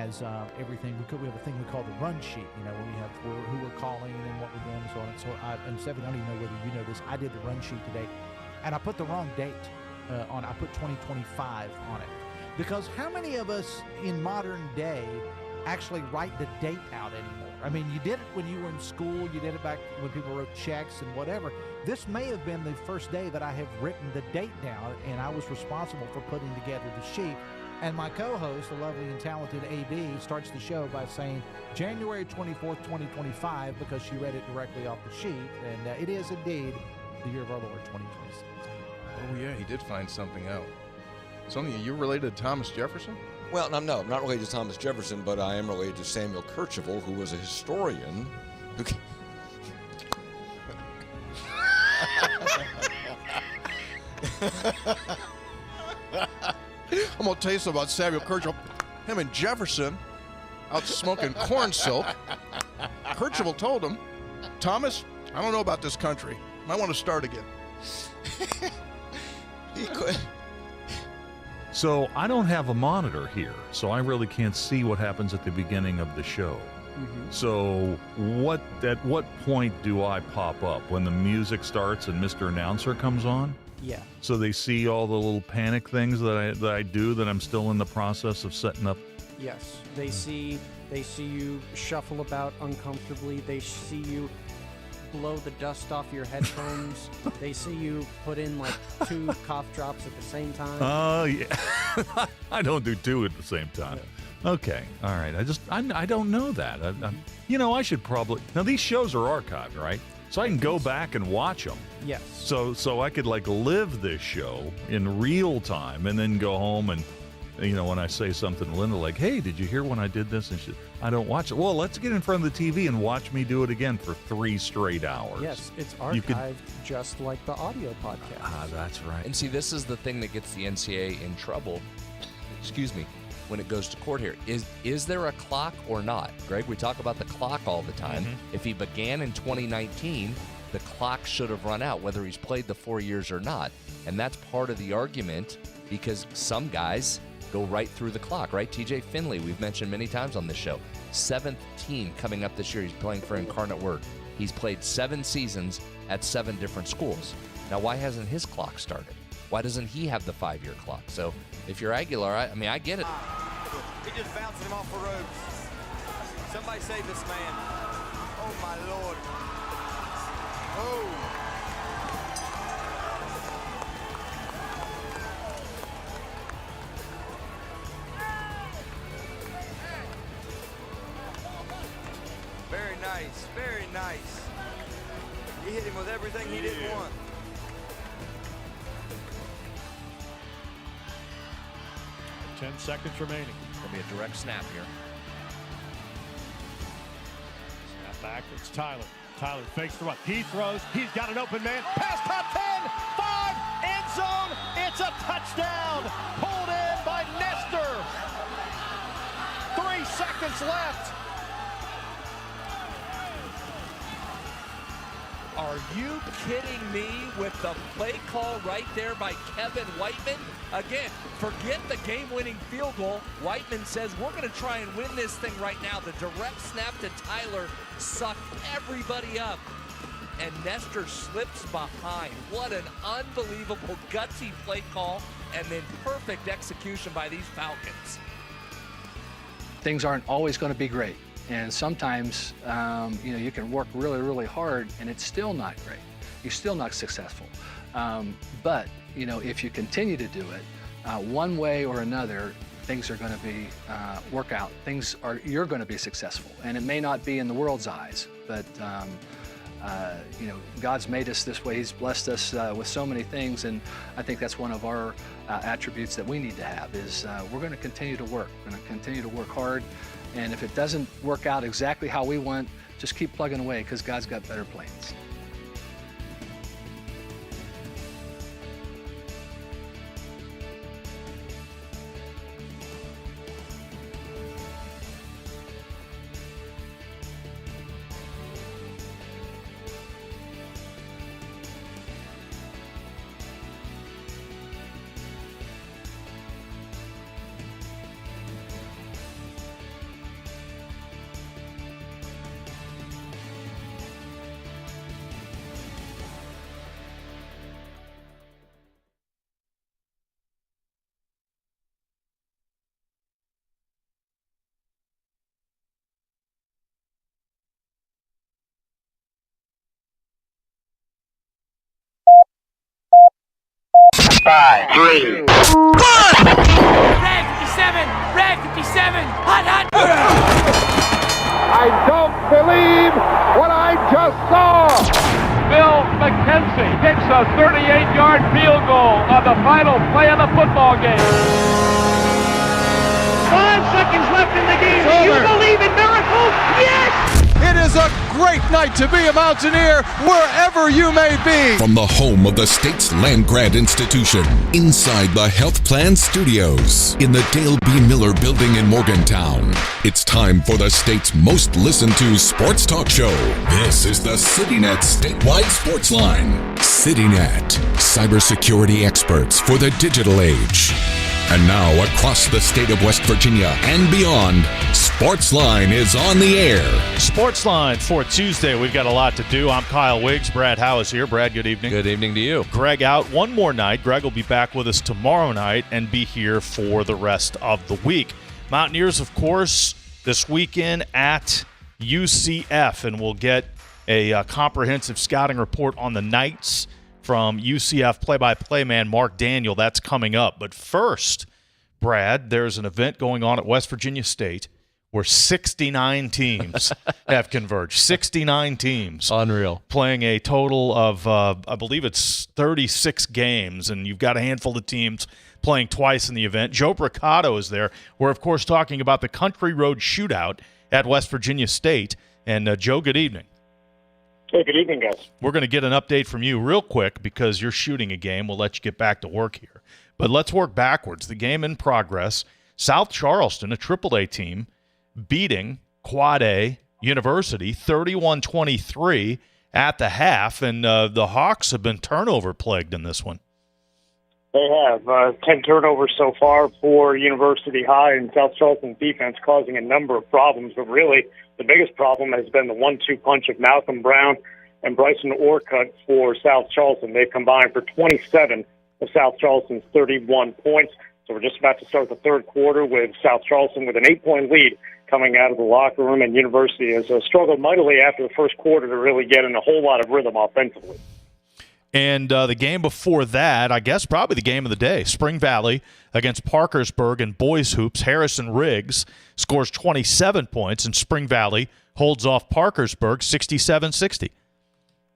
has everything. We have a thing we call the run sheet, where we have who we're calling and what we're doing and so on. And so, and Stephanie, I don't even know whether you know this. I did the run sheet today, and I put the wrong date on. I put 2025 on it, because how many of us in modern day actually write the date out anymore? I mean, you did it when you were in school. You did it back when people wrote checks and whatever. This may have been the first day that I have written the date down, and I was responsible for putting together the sheet. And my co-host, the lovely and talented AB, starts the show by saying January 24th, 2025, because she read it directly off the sheet. And it is indeed the year of our Lord, 2026. Oh, yeah, he did find something out. Sonia, you're related to Thomas Jefferson? Well, no, I'm not related to Thomas Jefferson, but I am related to Samuel Kercheval, who was a historian. I'm going to tell you something about Samuel Kercheval. Him and Jefferson out smoking corn silk. Kercheval told him, Thomas, I don't know about this country. Might want to start again. He could. So I don't have a monitor here, so I really can't see what happens at the beginning of the show. Mm-hmm. So at what point do I pop up? When the music starts and Mr. Announcer comes on? Yeah. So they see all the little panic things that I do that I'm still in the process of setting up? Yes. They see you shuffle about uncomfortably. They see you blow the dust off your headphones. They see you put in like 2 cough drops at the same time. Oh, yeah. I don't do 2 at the same time. Yeah. Okay. All right. I don't know that. I should probably. Now, these shows are archived, right? So I can go back and watch them. Yes. So I could live this show in real time and then go home and, when I say something to Linda like, hey, did you hear when I did this? And I don't watch it. Well, let's get in front of the TV and watch me do it again for 3 straight hours. Yes, it's archived just like the audio podcast. Ah, that's right. And see, this is the thing that gets the NCAA in trouble, when it goes to court here. Is there a clock or not? Greg, we talk about the clock all the time. Mm-hmm. If he began in 2019, the clock should have run out, whether he's played the 4 years or not. And that's part of the argument, because some guys go right through the clock, right? TJ Finley, we've mentioned many times on this show. 7th team coming up this year. He's playing for Incarnate Word. He's played 7 seasons at 7 different schools. Now, why hasn't his clock started? Why doesn't he have the 5-year clock? So if you're Aguilar, I get it. He just bouncing him off the ropes. Somebody save this man. Oh, my Lord. Oh. Very nice, very nice. He hit him with everything he didn't want. Ten seconds remaining. It'll be a direct snap here. Snap back. It's Tyler. Tyler fakes the run. He throws. He's got an open man. Pass top 10. 5. End zone. It's a touchdown. Pulled in by Nestor. 3 seconds left. Are you kidding me with the play call right there by Kevin Whiteman? Again, forget the game-winning field goal. Whiteman says, we're going to try and win this thing right now. The direct snap to Tyler sucked everybody up, and Nestor slips behind. What an unbelievable gutsy play call, and then perfect execution by these Falcons. Things aren't always going to be great. And sometimes, you can work really, really hard and it's still not great. You're still not successful. But, if you continue to do it, one way or another, things are going to be, work out. You're going to be successful. And it may not be in the world's eyes, but, God's made us this way. He's blessed us with so many things. And I think that's one of our attributes that we need to have is we're going to continue to work. We're going to continue to work hard. And if it doesn't work out exactly how we want, just keep plugging away because God's got better plans. 5, 3. Rag 57! Rag 57! Hot, hot! I don't believe what I just saw. Bill McKenzie hits a 38-yard field goal on the final play of the football game. 5 seconds left in the game. Do you believe in miracles? Yes! It is a great night to be a Mountaineer wherever you may be. From the home of the state's land-grant institution, inside the Health Plan Studios, in the Dale B. Miller Building in Morgantown, it's time for the state's most listened-to sports talk show. This is the CityNet Statewide Sportsline. CityNet, cybersecurity experts for the digital age. And now, across the state of West Virginia and beyond, Sportsline is on the air. Sportsline for Tuesday. We've got a lot to do. I'm Kyle Wiggs. Brad Howe is here. Brad, good evening. Good evening to you. Greg out one more night. Greg will be back with us tomorrow night and be here for the rest of the week. Mountaineers, of course, this weekend at UCF, and we'll get a comprehensive scouting report on the Knights from UCF play-by-play man Mark Daniel. That's coming up. But first, Brad, there's an event going on at West Virginia State where 69 teams have converged. 69 teams. Unreal. Playing a total of, I believe it's 36 games, and you've got a handful of teams playing twice in the event. Joe Brocato is there. We're, of course, talking about the Country Roads Shootout at West Virginia State. And, Joe, good evening. Hey, good evening, guys. We're going to get an update from you real quick because you're shooting a game. We'll let you get back to work here. But let's work backwards. The game in progress. South Charleston, a AAA team, beating Quad A University 31-23 at the half. And the Hawks have been turnover-plagued in this one. They have 10 turnovers so far for University High, and South Charleston's defense causing a number of problems. But really, the biggest problem has been the 1-2 punch of Malcolm Brown and Bryson Orcutt for South Charleston. They've combined for 27 of South Charleston's 31 points. So we're just about to start the third quarter with South Charleston with an 8-point lead coming out of the locker room, and University has struggled mightily after the first quarter to really get in a whole lot of rhythm offensively. And the game before that, I guess probably the game of the day, Spring Valley against Parkersburg in boys hoops. Harrison Riggs scores 27 points, and Spring Valley holds off Parkersburg 67-60.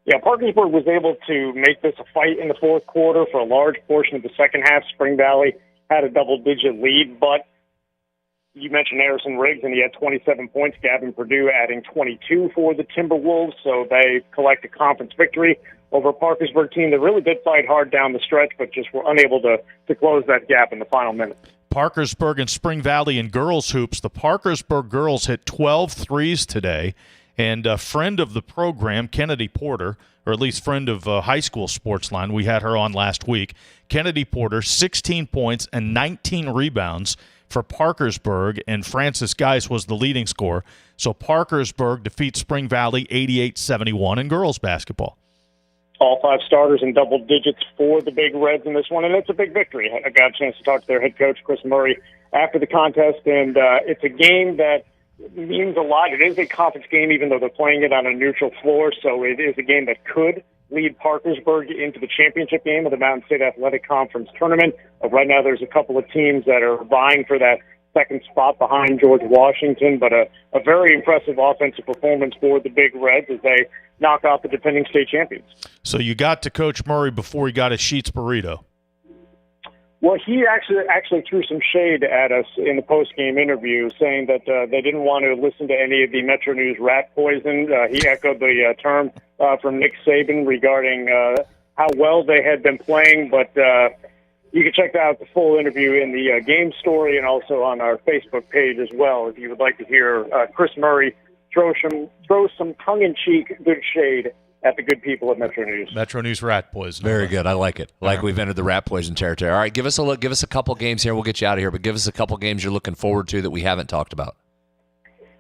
Yeah, Parkersburg was able to make this a fight in the fourth quarter. For a large portion of the second half, Spring Valley had a double-digit lead, but you mentioned Harrison Riggs, and he had 27 points. Gavin Purdue adding 22 for the Timberwolves, so they collect a conference victory over a Parkersburg team that really did fight hard down the stretch, but just were unable to close that gap in the final minute. Parkersburg and Spring Valley in girls hoops. The Parkersburg girls hit 12 threes today, and a friend of the program, Kennedy Porter, or at least friend of high school Sportsline, we had her on last week. Kennedy Porter, 16 points and 19 rebounds for Parkersburg, and Francis Geis was the leading scorer. So Parkersburg defeats Spring Valley 88-71 in girls basketball. All 5 starters in double digits for the Big Reds in this one, and it's a big victory. I got a chance to talk to their head coach, Chris Murray, after the contest, and it's a game that means a lot. It is a conference game, even though they're playing it on a neutral floor, so it is a game that could lead Parkersburg into the championship game of the Mountain State Athletic Conference tournament. Right now there's a couple of teams that are vying for that second spot behind George Washington, but a very impressive offensive performance for the Big Reds as they knock out the defending state champions. So you got to Coach Murray before he got his Sheets burrito. Well, he actually threw some shade at us in the post-game interview, saying that they didn't want to listen to any of the Metro News rat poison. He echoed the term from Nick Saban regarding how well they had been playing, but you can check out the full interview in the game story and also on our Facebook page as well if you would like to hear Chris Murray throw some tongue-in-cheek good shade at the good people at Metro News. Metro News rat poison. Very good. I like it. Like we've entered the rat poison territory. All right, give us a look. Give us a couple games here. We'll get you out of here, but give us a couple games you're looking forward to that we haven't talked about.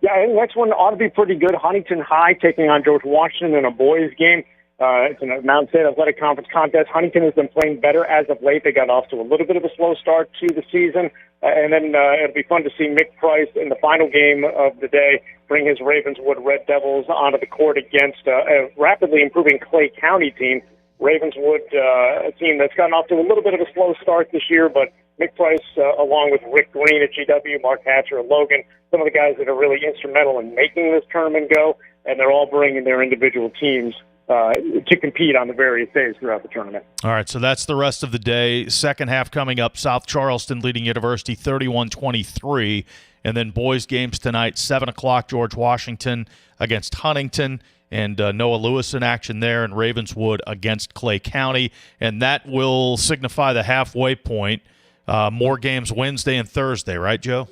Yeah, I think the next one ought to be pretty good. Huntington High taking on George Washington in a boys game. It's a Mountain State Athletic Conference contest. Huntington has been playing better as of late. They got off to a little bit of a slow start to the season. And then it'll be fun to see Mick Price in the final game of the day bring his Ravenswood Red Devils onto the court against a rapidly improving Clay County team Ravenswood, a team that's gotten off to a little bit of a slow start this year, but Mick Price, along with Rick Green at GW, Mark Hatcher at Logan, some of the guys that are really instrumental in making this tournament go, and they're all bringing their individual teams to compete on the various days throughout the tournament. All right, so that's the rest of the day. Second half coming up, South Charleston leading University 31-23. And then boys games tonight, 7 o'clock, George Washington against Huntington. And Noah Lewis in action there, and Ravenswood against Clay County. And that will signify the halfway point. More games Wednesday and Thursday, right, Joe?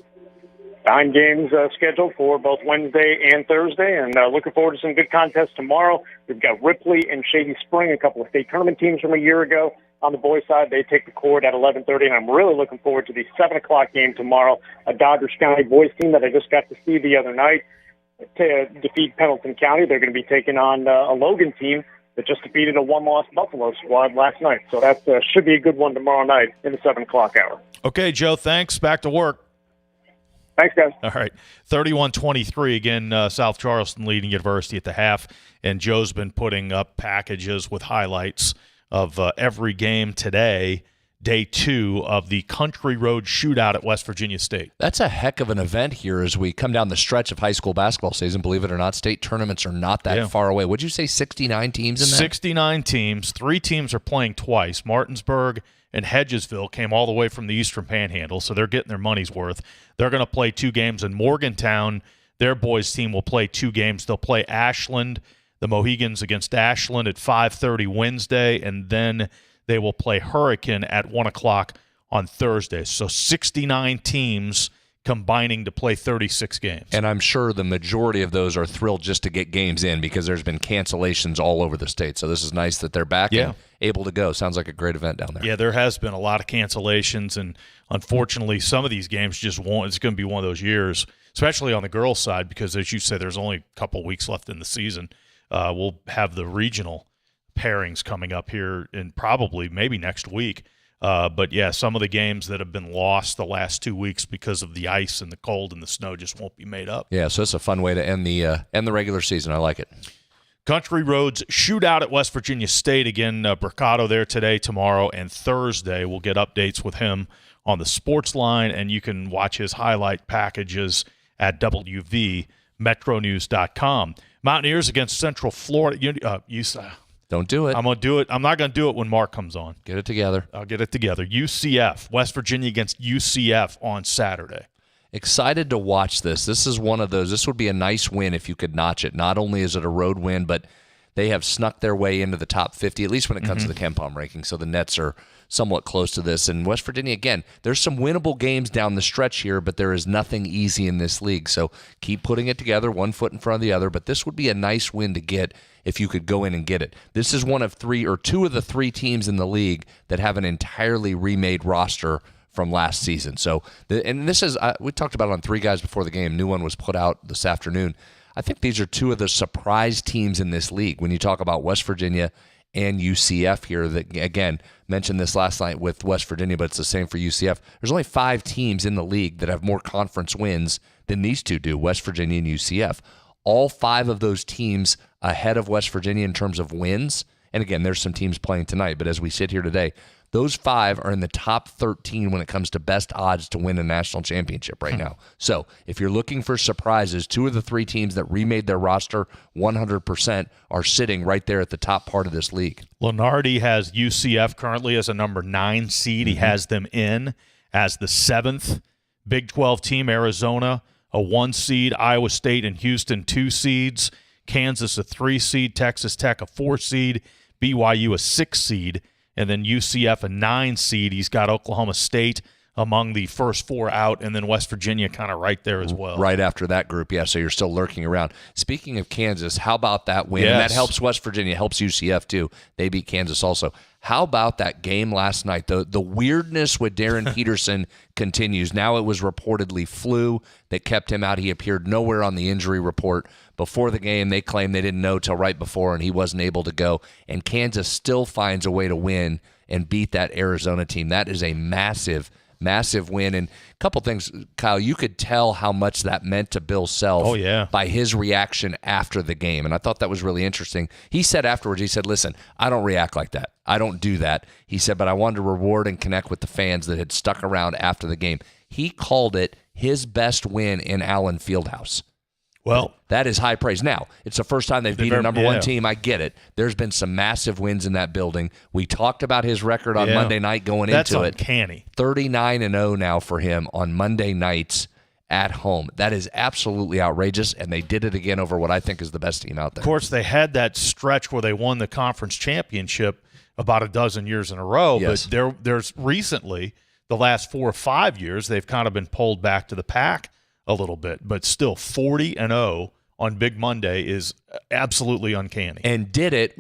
9 games scheduled for both Wednesday and Thursday, and looking forward to some good contests tomorrow. We've got Ripley and Shady Spring, a couple of state tournament teams from a year ago. On the boys' side, they take the court at 11:30, and I'm really looking forward to the 7 o'clock game tomorrow, a Dodgers County boys team that I just got to see the other night to defeat Pendleton County. They're going to be taking on a Logan team that just defeated a one-loss Buffalo squad last night. So that should be a good one tomorrow night in the 7 o'clock hour. Okay, Joe, thanks. Back to work. Thanks, guys. All right, 31-23, again, South Charleston leading University at the half, and Joe's been putting up packages with highlights of every game today, day 2 of the Country Roads Shootout at West Virginia State. That's a heck of an event here as we come down the stretch of high school basketball season. Believe it or not, state tournaments are not that far away. Would you say 69 teams in that? 69 teams. 3 teams are playing twice. Martinsburg and Hedgesville came all the way from the Eastern Panhandle, so they're getting their money's worth. They're going to play 2 games in Morgantown. Their boys team will play 2 games. They'll play Ashland, the Mohegans against Ashland at 5:30 Wednesday, and then they will play Hurricane at 1 o'clock on Thursday. So 69 teams combining to play 36 games. And I'm sure the majority of those are thrilled just to get games in because there's been cancellations all over the state. So this is nice that they're back and able to go. Sounds like a great event down there. Yeah, there has been a lot of cancellations, and unfortunately some of these games just won't. It's going to be one of those years, especially on the girls' side, because as you say, there's only a couple weeks left in the season. We'll have the regional pairings coming up here in probably maybe next week. But, yeah, some of the games that have been lost the last 2 weeks because of the ice and the cold and the snow just won't be made up. Yeah, so it's a fun way to end the regular season. I like it. Country Roads Shootout at West Virginia State. Again, Brocato there today, tomorrow, and Thursday. We'll get updates with him on the Sportsline, and you can watch his highlight packages at WVMetronews.com. Mountaineers against Central Florida. Don't do it. I'm going to do it. I'm not going to do it when Mark comes on. Get it together. I'll get it together. UCF, West Virginia against UCF on Saturday. Excited to watch this. This is one of those. This would be a nice win if you could notch it. Not only is it a road win, but they have snuck their way into the top 50, at least when it comes to the KenPom ranking. So the Nets are somewhat close to this. And West Virginia, again, there's some winnable games down the stretch here, but there is nothing easy in this league. So keep putting it together, one foot in front of the other. But this would be a nice win to get if you could go in and get it. This is one of 2 of the 3 teams in the league that have an entirely remade roster from last season. So, this is, we talked about it on 3 Guys Before the Game. New one was put out this afternoon. I think these are 2 of the surprise teams in this league when you talk about West Virginia and UCF here. That, again, mentioned this last night with West Virginia, but it's the same for UCF. There's only 5 teams in the league that have more conference wins than these 2 do, West Virginia and UCF. All 5 of those teams ahead of West Virginia in terms of wins. And again, there's some teams playing tonight, but as we sit here today, those 5 are in the top 13 when it comes to best odds to win a national championship right now. So if you're looking for surprises, 2 of the 3 teams that remade their roster 100% are sitting right there at the top part of this league. Lenardi has UCF currently as a number 9 seed. He has them in as the 7th Big 12 team. Arizona, a 1 seed. Iowa State and Houston, 2 seeds. Kansas, a 3 seed. Texas Tech, a 4 seed. BYU, a 6 seed. And then UCF, a 9 seed. He's got Oklahoma State among the first 4 out, and then West Virginia kind of right there as well. Right after that group, yeah, so you're still lurking around. Speaking of Kansas, how about that win? Yes. And that helps West Virginia, helps UCF too. They beat Kansas also. How about that game last night? The weirdness with Darren Peterson continues. Now it was reportedly flu that kept him out. He appeared nowhere on the injury report. Before the game, they claimed they didn't know till right before, and he wasn't able to go. And Kansas still finds a way to win and beat that Arizona team. That is a massive massive win. And a couple things, Kyle, you could tell how much that meant to Bill Self by his reaction after the game. And I thought that was really interesting. He said afterwards, he said, listen, I don't react like that. I don't do that. He said, but I wanted to reward and connect with the fans that had stuck around after the game. He called it his best win in Allen Fieldhouse. Well, that is high praise. Now, it's the first time they've beat a number one team. I get it. There's been some massive wins in that building. We talked about his record on Monday night going into it. That's uncanny. 39-0 now for him on Monday nights at home. That is absolutely outrageous, and they did it again over what I think is the best team out there. Of course, they had that stretch where they won the conference championship about a dozen years in a row, but there's recently, the last 4 or 5 years, they've kind of been pulled back to the pack a little bit, but still 40-0 on Big Monday is absolutely uncanny. And did it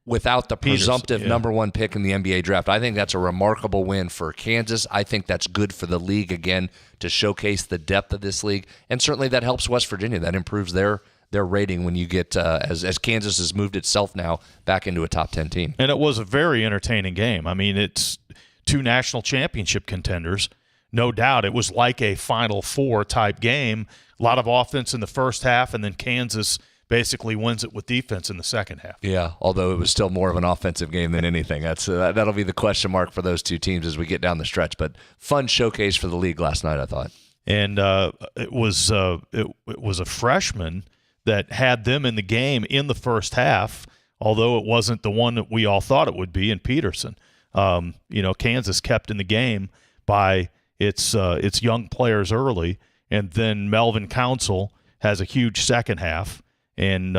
without the presumptive number one pick in the NBA draft. I think that's a remarkable win for Kansas. I think that's good for the league, again, to showcase the depth of this league. And certainly that helps West Virginia. That improves their rating when you get, as Kansas has moved itself now back into a top 10 team. And it was a very entertaining game. I mean, it's 2 national championship contenders. No doubt. It was like a Final Four type game. A lot of offense in the first half, and then Kansas basically wins it with defense in the second half. Yeah, although it was still more of an offensive game than anything. That'll be the question mark for those two teams as we get down the stretch. But fun showcase for the league last night, I thought. And it was a freshman that had them in the game in the first half, although it wasn't the one that we all thought it would be in Peterson. Kansas kept in the game by its young players early, and then Melvin Council has a huge second half. And,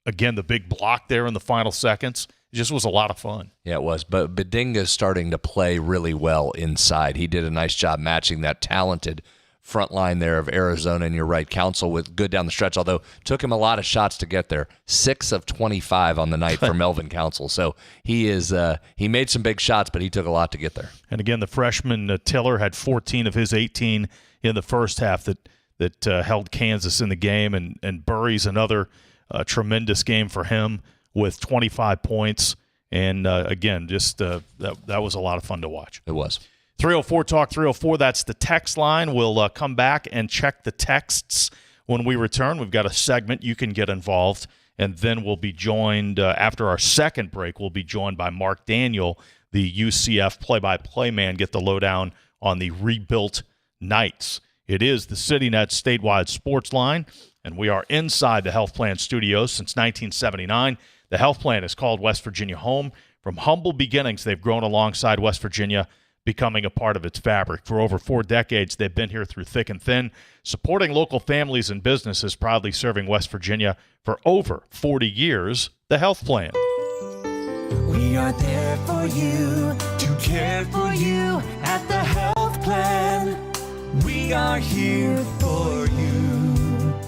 again, the big block there in the final seconds, it just was a lot of fun. Yeah, it was. But Bedinga's starting to play really well inside. He did a nice job matching that talented front line there of Arizona, and you're right, Council with good down the stretch, although took him a lot of shots to get there. 6 of 25 on the night for Melvin Council. So he made some big shots, but he took a lot to get there. And again, the freshman Tiller had 14 of his 18 in the first half that held Kansas in the game, and Burry's another tremendous game for him with 25 points. And again, just that was a lot of fun to watch. It was. 304 Talk 304, that's the text line. We'll come back and check the texts when we return. We've got a segment you can get involved, and then we'll be joined after our second break. We'll be joined by Mark Daniel, the UCF play-by-play man, get the lowdown on the rebuilt Knights. It is the CityNet statewide sports line, and we are inside the Health Plan Studios since 1979. The Health Plan has called West Virginia home. From humble beginnings, they've grown alongside West Virginia, becoming a part of its fabric. For over 4 decades, they've been here through thick and thin, supporting local families and businesses, proudly serving West Virginia for over 40 years. The Health Plan. We are there for you, to care for you at the Health Plan. We are here for you.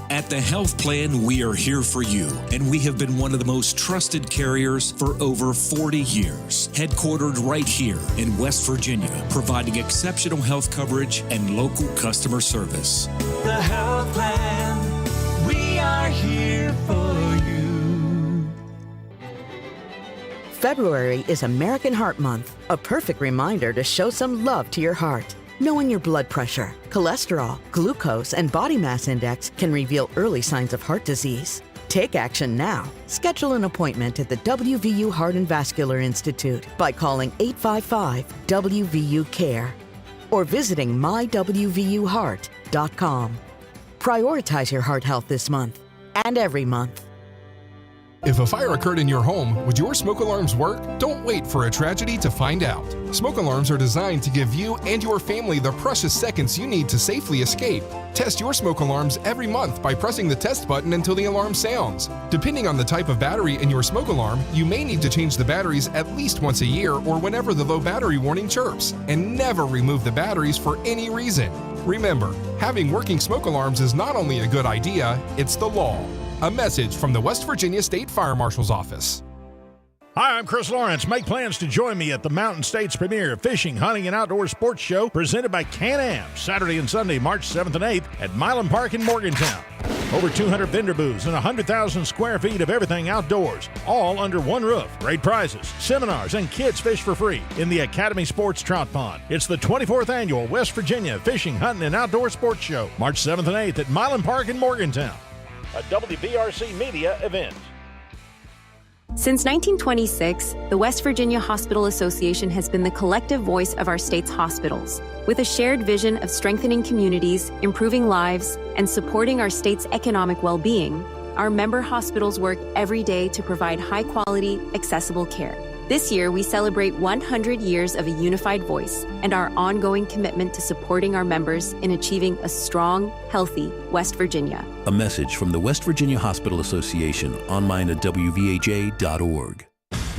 At the Health Plan, we are here for you, and we have been one of the most trusted carriers for over 40 years. Headquartered right here in West Virginia, providing exceptional health coverage and local customer service. The Health Plan, we are here for you. February is American Heart Month, a perfect reminder to show some love to your heart. Knowing your blood pressure, cholesterol, glucose, and body mass index can reveal early signs of heart disease. Take action now. Schedule an appointment at the WVU Heart and Vascular Institute by calling 855-WVU-CARE or visiting mywvuheart.com. Prioritize your heart health this month and every month. If a fire occurred in your home, would your smoke alarms work? Don't wait for a tragedy to find out. Smoke alarms are designed to give you and your family the precious seconds you need to safely escape. Test your smoke alarms every month by pressing the test button until the alarm sounds. Depending on the type of battery in your smoke alarm, you may need to change the batteries at least once a year or whenever the low battery warning chirps, and never remove the batteries for any reason. Remember, having working smoke alarms is not only a good idea, it's the law. A message from the West Virginia State Fire Marshal's Office. Hi, I'm Chris Lawrence. Make plans to join me at the Mountain State's premier fishing, hunting, and outdoor sports show presented by Can-Am, Saturday and Sunday, March 7th and 8th at Milan Park in Morgantown. Over 200 vendor booths and 100,000 square feet of everything outdoors, all under one roof. Great prizes, seminars, and kids fish for free in the Academy Sports Trout Pond. It's the 24th Annual West Virginia Fishing, Hunting, and Outdoor Sports Show, March 7th and 8th at Milan Park in Morgantown. A WVRC media event. Since 1926, the West Virginia Hospital Association has been the collective voice of our state's hospitals, with a shared vision of strengthening communities, improving lives, and supporting our state's economic well-being. Our member hospitals work every day to provide high-quality, accessible care. This year, we celebrate 100 years of a unified voice and our ongoing commitment to supporting our members in achieving a strong, healthy West Virginia. A message from the West Virginia Hospital Association, online at WVHA.org.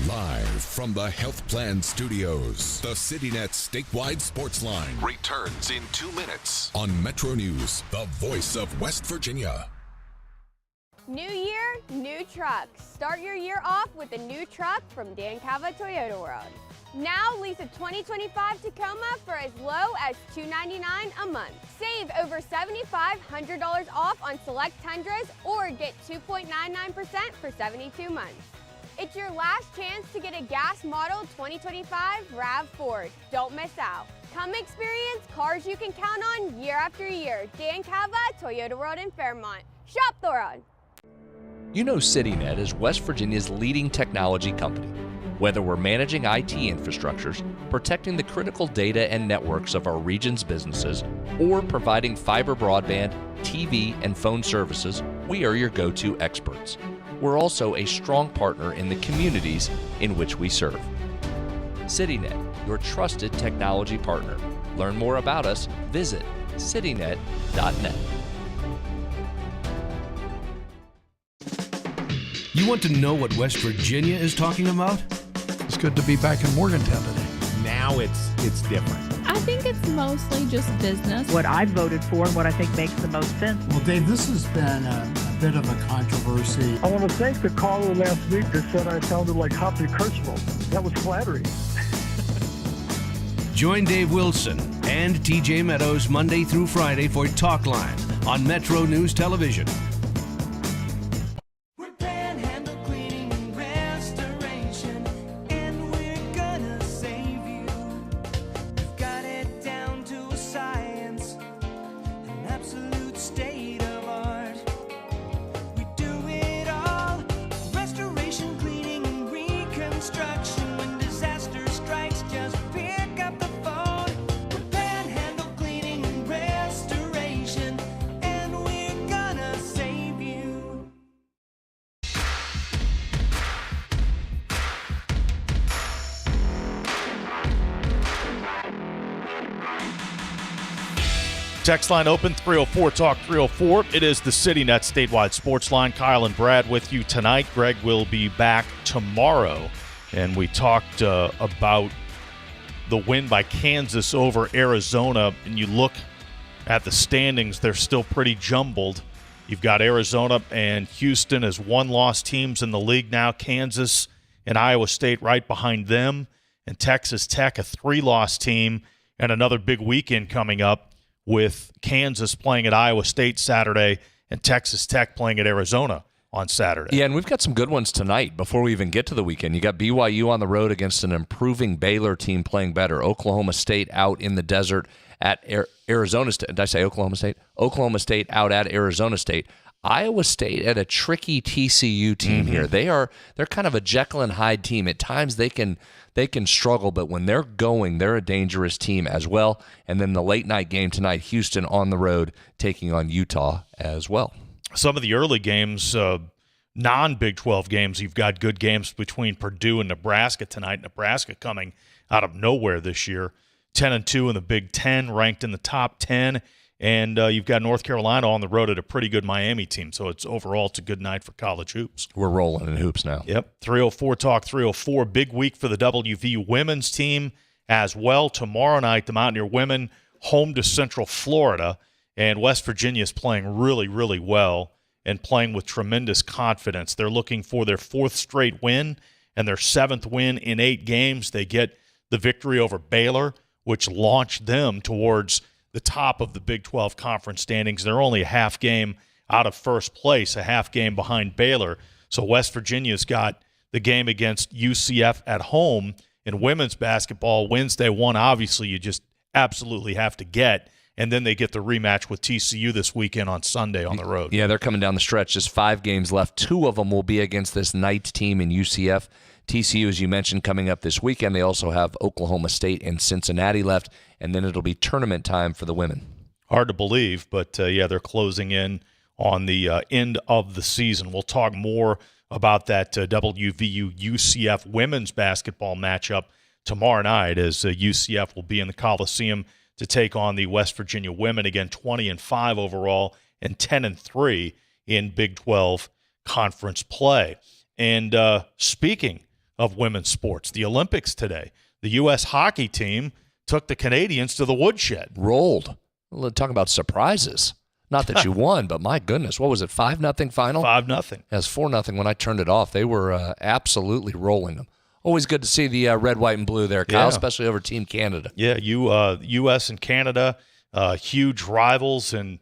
Live from the Health Plan Studios, the CityNet statewide sports line returns in 2 minutes on Metro News, the voice of West Virginia. New year, new trucks. Start your year off with a new truck from Dan Calva Toyota World. Now lease a 2025 Tacoma for as low as $299 a month. Save over $7,500 off on select Tundras or get 2.99% for 72 months. It's your last chance to get a gas model 2025 RAV4. Don't miss out. Come experience cars you can count on year after year. Dan Calva Toyota World in Fairmont. Shop Thoron. You know CityNet is West Virginia's leading technology company. Whether we're managing IT infrastructures, protecting the critical data and networks of our region's businesses, or providing fiber broadband, TV, and phone services, we are your go-to experts. We're also a strong partner in the communities in which we serve. CityNet, your trusted technology partner. Learn more about us, visit citynet.net. You want to know what West Virginia is talking about? It's good to be back in Morgantown today. Now it's different. I think it's mostly just business. What I voted for and what I think makes the most sense. Well, Dave, this has been a bit of a controversy. I want to thank the caller last week that said I sounded like Hoppy Kirchhoff. That was flattering. Join Dave Wilson and TJ Meadows Monday through Friday for Talk Line on Metro News Television. Text line open, 304-TALK 304. It is the CityNet statewide sports line. Kyle and Brad with you tonight. Greg will be back tomorrow. And we talked about the win by Kansas over Arizona. And you look at the standings, they're still pretty jumbled. You've got Arizona and Houston as one-loss teams in the league now. Kansas and Iowa State right behind them. And Texas Tech, a 3-loss team, and another big weekend coming up, with Kansas playing at Iowa State Saturday and Texas Tech playing at Arizona on Saturday. Yeah, and we've got some good ones tonight before we even get to the weekend. You got BYU on the road against an improving Baylor team playing better. Oklahoma State out in the desert at Arizona State. Did I say Oklahoma State? Oklahoma State out at Arizona State. Iowa State at a tricky TCU team here. They're kind of a Jekyll and Hyde team. At times they can struggle, but when they're going, they're a dangerous team as well. And then the late night game tonight, Houston on the road taking on Utah as well. Some of the early games, non-Big 12 games, you've got good games between Purdue and Nebraska tonight. Nebraska coming out of nowhere this year, 10-2 in the Big 10, ranked in the top 10. And you've got North Carolina on the road at a pretty good Miami team. So it's a good night for college hoops. We're rolling in hoops now. Yep. 304-TALK 304. Big week for the WVU women's team as well. Tomorrow night, the Mountaineer women home to Central Florida. And West Virginia is playing really, really well and playing with tremendous confidence. They're looking for their 4th straight win and their 7th win in 8 games. They get the victory over Baylor, which launched them towards the top of the Big 12 conference standings. They're only a half game out of first place, a half game behind Baylor. So West Virginia's got the game against UCF at home in women's basketball. Wednesday, one obviously you just absolutely have to get. And then they get the rematch with TCU this weekend on Sunday on the road. Yeah, they're coming down the stretch. Just 5 games left. 2 of them will be against this Knights team in UCF. TCU, as you mentioned, coming up this weekend. They also have Oklahoma State and Cincinnati left, and then it'll be tournament time for the women. Hard to believe, but, yeah, they're closing in on the end of the season. We'll talk more about that WVU-UCF women's basketball matchup tomorrow night as UCF will be in the Coliseum to take on the West Virginia women. Again, 20-5 overall and 10-3 in Big 12 conference play. And speaking of women's sports, the Olympics today, the U.S. hockey team took the Canadians to the woodshed. Rolled. Talk about surprises. Not that you won, but my goodness, what was it, 5-0 final? 5-0. It was 4-0 when I turned it off. They were absolutely rolling them. Always good to see the red, white, and blue there, Kyle, Yeah. especially over Team Canada. Yeah, U.S. and Canada, huge rivals in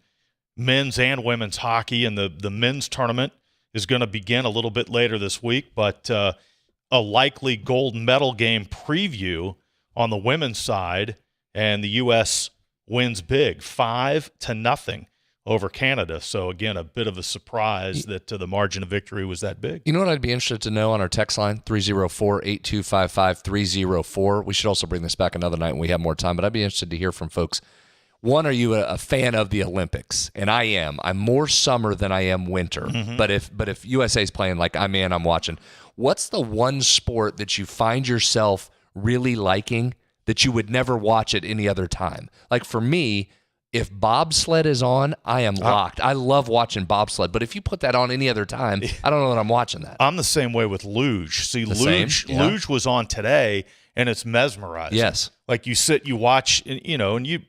men's and women's hockey, and the men's tournament is going to begin a little bit later this week, but a likely gold medal game preview on the women's side, and the U.S. wins big, 5-0 over Canada. So, again, a bit of a surprise that the margin of victory was that big. You know what I'd be interested to know on our text line, 304-8255-304. We should also bring this back another night when we have more time, but I'd be interested to hear from folks. One, are you a fan of the Olympics? And I am. I'm more summer than I am winter. Mm-hmm. But if USA's playing like I'm watching, what's the one sport that you find yourself really liking that you would never watch at any other time? Like for me, if bobsled is on, I am locked. I love watching bobsled, but if you put that on any other time, I don't know that I'm watching that. I'm the same way with luge. See, luge was on today, and it's mesmerizing. Yes. Like you sit, you watch, and you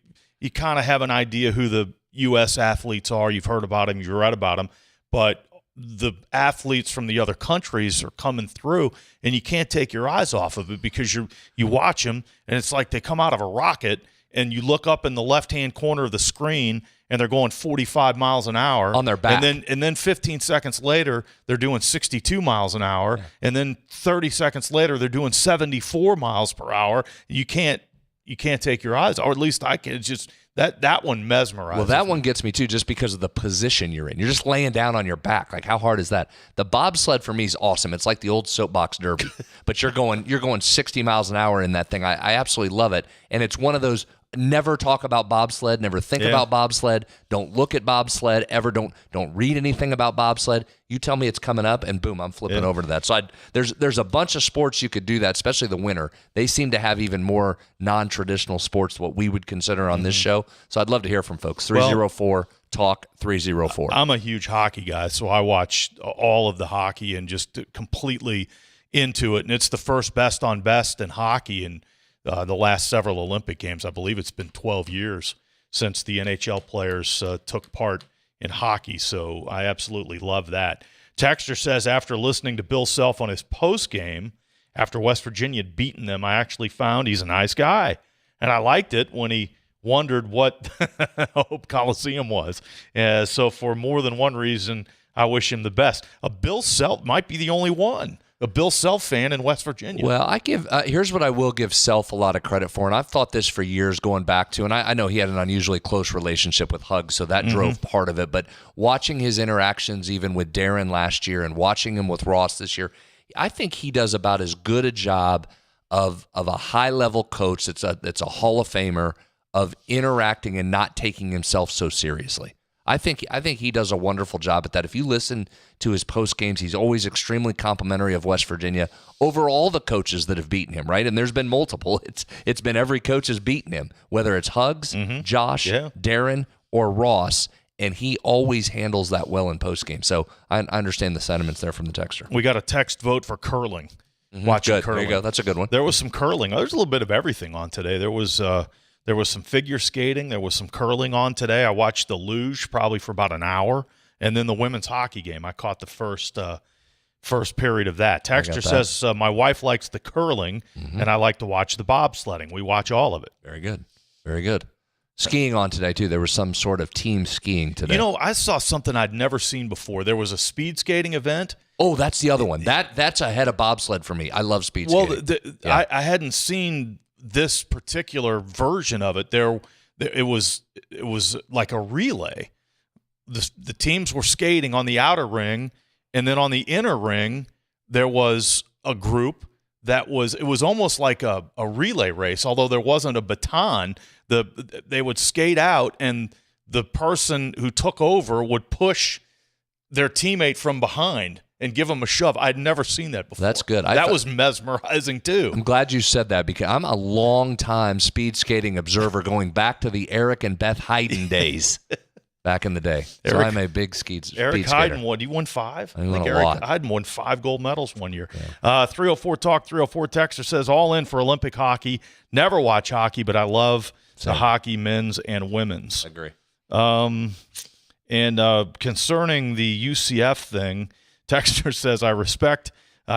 kind of have an idea who the U.S. athletes are. You've heard about them, you've read about them, but the athletes from the other countries are coming through, and you can't take your eyes off of it because you watch them, and it's like they come out of a rocket. And you look up in the left-hand corner of the screen, and they're going 45 miles an hour. On their back. And then 15 seconds later, they're doing 62 miles an hour. Yeah. And then 30 seconds later, they're doing 74 miles per hour. You can't take your eyes, or at least I can. It's just that one mesmerizes. Well, that one gets me too, just because of the position you're in. You're just laying down on your back. Like, how hard is that? The bobsled for me is awesome. It's like the old soapbox derby, but you're going 60 miles an hour in that thing. I absolutely love it, and it's one of those. Never talk about bobsled. Never think about bobsled. Don't look at bobsled ever. Don't read anything about bobsled. You tell me it's coming up, and boom, I'm flipping over to that. So there's a bunch of sports you could do that, especially the winter. They seem to have even more non-traditional sports, what we would consider on this show. So I'd love to hear from folks. 304-TALK-304. I'm a huge hockey guy, so I watch all of the hockey and just completely into it. And it's the first best on best in hockey, and the last several Olympic Games. I believe it's been 12 years since the NHL players took part in hockey, so I absolutely love that. Texter says, after listening to Bill Self on his post-game, after West Virginia had beaten them, I actually found he's a nice guy, and I liked it when he wondered what Hope Coliseum was. So for more than one reason, I wish him the best. Bill Self might be the only one. A Bill Self fan in West Virginia. Well, I give here's what I will give Self a lot of credit for, and I've thought this for years going back to, and I know he had an unusually close relationship with Huggs, so that drove part of it, but watching his interactions even with Darren last year and watching him with Ross this year, I think he does about as good a job of a high-level coach that's a Hall of Famer of interacting and not taking himself so seriously. I think he does a wonderful job at that. If you listen to his post games, he's always extremely complimentary of West Virginia over all the coaches that have beaten him, right? And there's been multiple. It's been every coach has beaten him, whether it's Huggs, Josh, Darren, or Ross, and he always handles that well in post game. So I understand the sentiments there from the texter. We got a text vote for curling. Watching curling. There you go. That's a good one. There was some curling. There's a little bit of everything on today. There was some figure skating. There was some curling on today. I watched the luge probably for about an hour, and then the women's hockey game. I caught the first period of that. Texter says, my wife likes the curling, and I like to watch the bobsledding. We watch all of it. Very good. Very good. Skiing on today, too. There was some sort of team skiing today. You know, I saw something I'd never seen before. There was a speed skating event. Oh, that's the other one. That's ahead of bobsled for me. I love speed skating. Well, I hadn't seen this particular version of it. It was like a relay. The teams were skating on the outer ring, and then on the inner ring, there was a group it was almost like a relay race, although there wasn't a baton. They would skate out, and the person who took over would push their teammate from behind and give them a shove. I'd never seen that before. That's good. That was mesmerizing, too. I'm glad you said that because I'm a long-time speed skating observer going back to the Eric and Beth Hayden days back in the day. So I'm a big speed skater. Eric Hayden won. You won 5? I think Eric Hayden won 5 gold medals one year. Yeah. 304 Talk 304 Texter says, all in for Olympic hockey. Never watch hockey, but I love the hockey men's and women's. I agree. And concerning the UCF thing, Texter says, I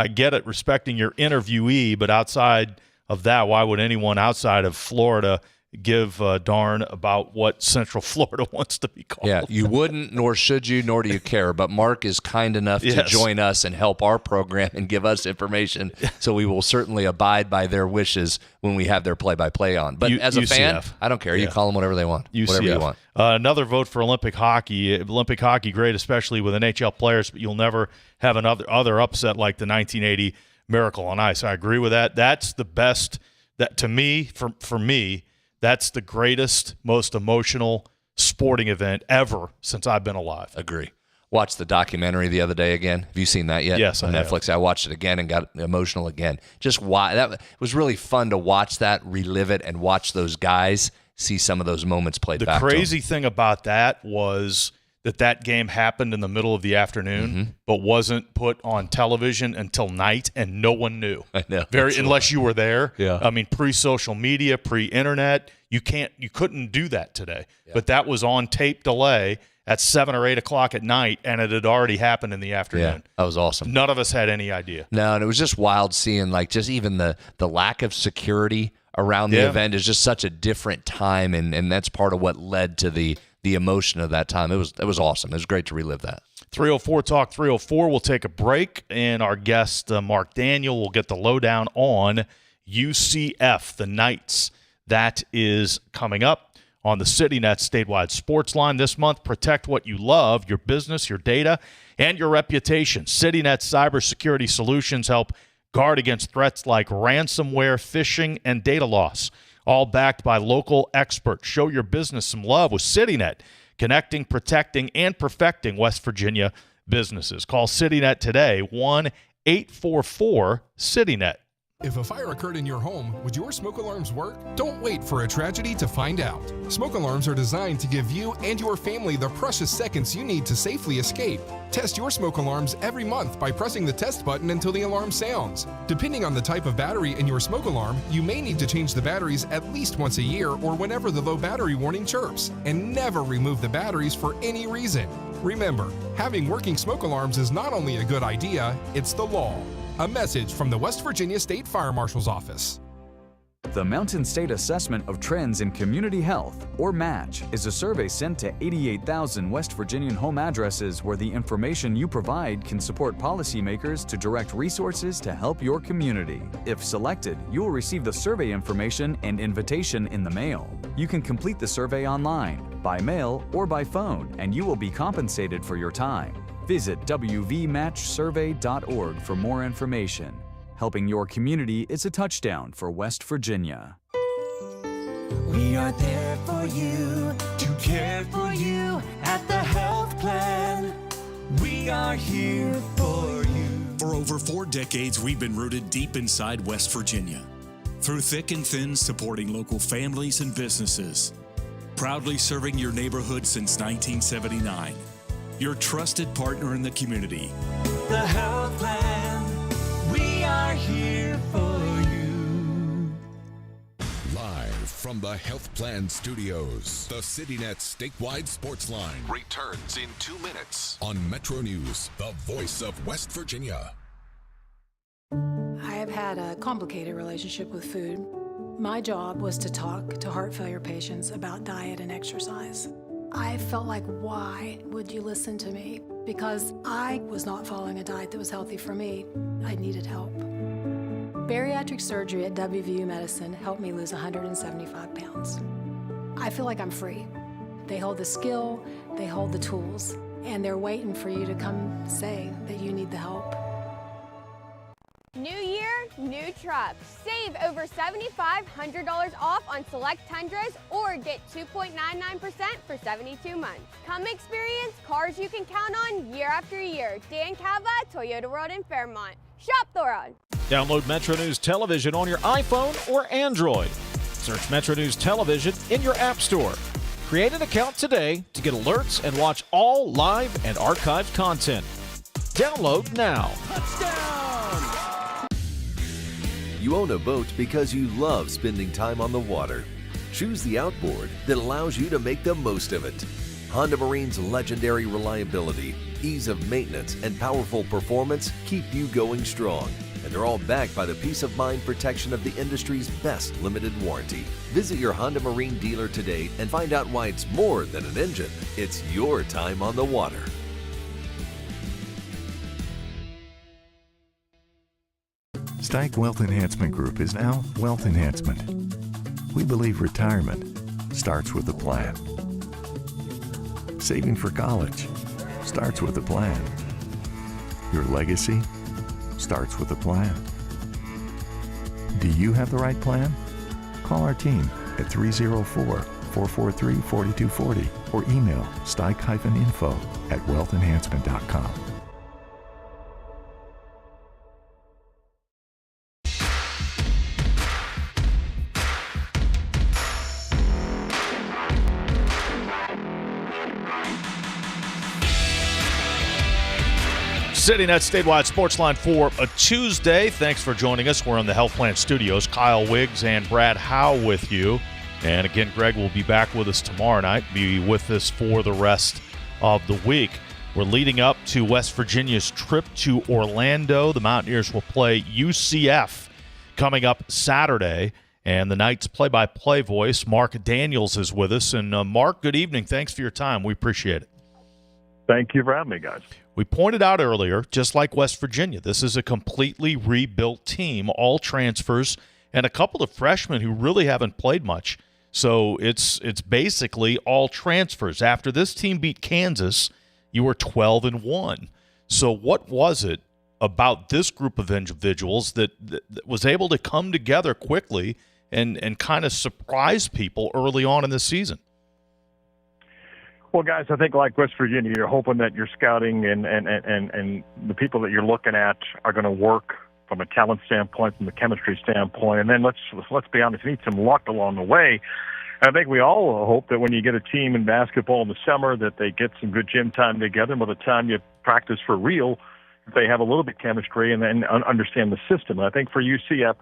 get it, respecting your interviewee, but outside of that, why would anyone outside of Florida give a darn about what Central Florida wants to be called? Yeah, you wouldn't, nor should you, nor do you care. But Mark is kind enough to join us and help our program and give us information, so we will certainly abide by their wishes when we have their play-by-play on. But as a UCF. fan, I don't care. You call them whatever they want, UCF. whatever you want. Another vote for Olympic hockey. Olympic hockey, great, especially with NHL players, but you'll never have another upset like the 1980 Miracle on Ice. I agree with that. That's the best. That to me, for me, that's the greatest, most emotional sporting event ever since I've been alive. Agree. Watched the documentary the other day again. Have you seen that yet? Yes, on Netflix. I watched it again and got emotional again. Just why that was really fun to watch that, relive it, and watch those guys see some of those moments played back. The crazy thing about that was that game happened in the middle of the afternoon, but wasn't put on television until night, and no one knew. I know. Unless you were there. Yeah. I mean, pre-social media, pre-internet, you couldn't do that today. Yeah. But that was on tape delay at 7 or 8 o'clock at night, and it had already happened in the afternoon. Yeah, that was awesome. None of us had any idea. No, and it was just wild seeing just even the lack of security around the event is just such a different time, and that's part of what led to the emotion of that time. It was awesome. It was great to relive that. 304 Talk 304. We'll take a break, and our guest, Mark Daniel, will get the lowdown on UCF, the Knights. That is coming up on the CityNet statewide Sportsline this month. Protect what you love, your business, your data, and your reputation. CityNet cybersecurity solutions help guard against threats like ransomware, phishing, and data loss. All backed by local experts. Show your business some love with CityNet, connecting, protecting, and perfecting West Virginia businesses. Call CityNet today, 1-844-CityNet. If a fire occurred in your home, would your smoke alarms work? Don't wait for a tragedy to find out. Smoke alarms are designed to give you and your family the precious seconds you need to safely escape. Test your smoke alarms every month by pressing the test button until the alarm sounds. Depending on the type of battery in your smoke alarm, you may need to change the batteries at least once a year or whenever the low battery warning chirps. And never remove the batteries for any reason. Remember, having working smoke alarms is not only a good idea, it's the law. A message from the West Virginia State Fire Marshal's Office. The Mountain State Assessment of Trends in Community Health, or MATCH, is a survey sent to 88,000 West Virginian home addresses where the information you provide can support policymakers to direct resources to help your community. If selected, you will receive the survey information and invitation in the mail. You can complete the survey online, by mail, or by phone, and you will be compensated for your time. Visit wvmatchsurvey.org for more information. Helping your community is a touchdown for West Virginia. We are there for you, to care for you at the health plan. We are here for you. For over 4 decades, we've been rooted deep inside West Virginia. Through thick and thin, supporting local families and businesses. Proudly serving your neighborhood since 1979. Your trusted partner in the community. The health plan, we are here for you. Live from the Health Plan Studios, the CityNet statewide Sportsline returns in 2 minutes on Metro News, the voice of West Virginia. I have had a complicated relationship with food. My job was to talk to heart failure patients about diet and exercise. I felt like, why would you listen to me? Because I was not following a diet that was healthy for me. I needed help. Bariatric surgery at WVU Medicine helped me lose 175 pounds. I feel like I'm free. They hold the skill, they hold the tools, and they're waiting for you to come say that you need the help. New year, new trucks. Save over $7,500 off on select Tundras or get 2.99% for 72 months. Come experience cars you can count on year after year. Dan Cava, Toyota World in Fairmont. Shop the road. Download Metro News Television on your iPhone or Android. Search Metro News Television in your app store. Create an account today to get alerts and watch all live and archived content. Download now. You own a boat because you love spending time on the water. Choose the outboard that allows you to make the most of it. Honda Marine's legendary reliability, ease of maintenance, and powerful performance keep you going strong. And they're all backed by the peace of mind protection of the industry's best limited warranty. Visit your Honda Marine dealer today and find out why it's more than an engine. It's your time on the water. Steig Wealth Enhancement Group is now Wealth Enhancement. We believe retirement starts with a plan. Saving for college starts with a plan. Your legacy starts with a plan. Do you have the right plan? Call our team at 304-443-4240 or email steig-info@wealthenhancement.com. Sitting at Statewide Sportsline for a Tuesday. Thanks for joining us. We're in the Health Plan Studios. Kyle Wiggs and Brad Howe with you. And again, Greg will be back with us tomorrow night, be with us for the rest of the week. We're leading up to West Virginia's trip to Orlando. The Mountaineers will play UCF coming up Saturday. And the Knights play-by-play voice, Mark Daniels, is with us. And Mark, good evening. Thanks for your time. We appreciate it. Thank you for having me, guys. We pointed out earlier, just like West Virginia, this is a completely rebuilt team, all transfers, and a couple of freshmen who really haven't played much. So it's basically all transfers. After this team beat Kansas, you were 12-1. So what was it about this group of individuals that was able to come together quickly and kind of surprise people early on in the season? Well, guys, I think like West Virginia, you're hoping that your scouting and the people that you're looking at are going to work from a talent standpoint, from a chemistry standpoint. And then let's be honest, you need some luck along the way. I think we all hope that when you get a team in basketball in the summer that they get some good gym time together. And by the time you practice for real, they have a little bit of chemistry and then understand the system. And I think for UCF,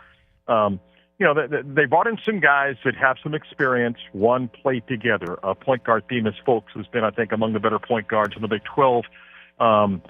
they brought in some guys that have some experience. One played together. Point guard Themis Folks, who's been, I think, among the better point guards in the Big 12. And